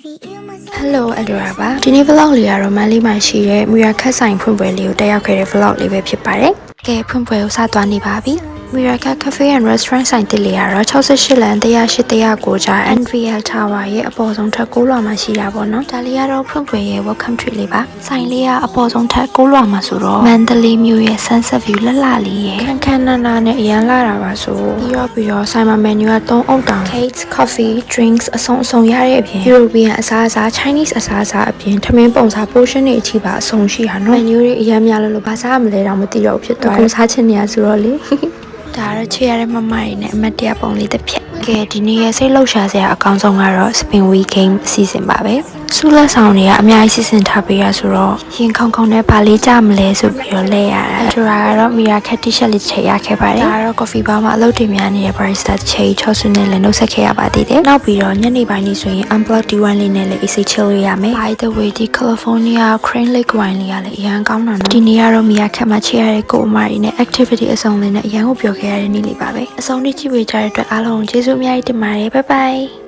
Hello အဒရာပါဒီနေ့ vlog လေးကတော့မန်လေးမှာရှိတဲ့မီရာခတ်ဆိုင်ဖွင့်ပွဲလေးကိုတက်ရောက်ခဲ့တဲ့ vlog လေးပဲဖြစ်ပါတယ်။ကဲဖွင့်ပွဲကိုစသွားနေပါပြီ။မီရာခတ် Cafe and Restaurant ဆိုင်တစ်လေးကတော့68လမ်း108-109ကြား NVL Tower ရဲ့အပေါ်ဆုံးထပ်6လွှာမှာရှိတာပေါ့နော်။ဒါလေးကတော့ဖွင့်ပွဲရဲ့ welcome treat လေးပါ။ဆိုင်လေးကအပေါ်ဆုံးထပ်6လွှာမှာဆိုတော့မန္တလေးမြို့ရဲ့ sunset view လှလှလေးရဲ့ခန်းနာနာနဲ့အရန်လာတာပါဆိုပြီးတော့ဆိုင်မှာ menu က3အုပ်တောင် cakes coffee drinks အစုံရတဲ့အပြင် European အစားအစာ Chinese အစားအစာအပြင်ထမင်းပုံစား portion တွေအထိပါအစုံရှိတာနော် menu တွေအရန်များလို့ဘာစားမလဲတော့မသိတော့ဖြစ်သွားတယ်စားချင်နေရဆိုတော့လေဒါတော့ချေရတဲ့မမတွေနဲ့အမတ်တရပုံလေးတစ်ဖြက်ကဲဒီနေ့ရဲ့စိတ်လှုပ်ရှားစရာအကောင်းဆုံးကတော့ spin week game အစီအစဉ်ပါပဲဆူလက်ဆောင်တွေကအများကြီးစီစဉ်ထားပေးရဆိုတော့ရင်ခုန်နဲ့ဘာလေးကြမလဲဆိုပြီးတော့လဲရတာဆိုတာကတော့မီရာခက် t-shirt လေးချိန်ရခဲ့ပါတယ်ဒါကတော့ coffee bar မှာအလုပ်တင်များနေတဲ့ barista ချိန်ချောဆွနဲ့လည်းနှုတ်ဆက်ခဲ့ရပါသေးတယ်နောက်ပြီးတော့ညနေပိုင်းလေးဆိုရင် unplugged wine လေးနဲ့လည်း AC chill ရရမယ် by the way ဒီ California Crane Lake wine လေးကလည်းအရန်ကောင်းတာနော်ဒီနေ့ကတော့မီရာခက်မှာချိန်ရတဲ့ကိုအမရီနဲ့ activity အစုံလေးနဲ့အရန်ကိုပြောခဲ့ရတဲ့နေ့လေးပါပဲအဆုံးထိကြည့်ပေးကြတဲ့အတွက်အားလုံးကျေးဇူးအများကြီးတင်ပါတယ် bye bye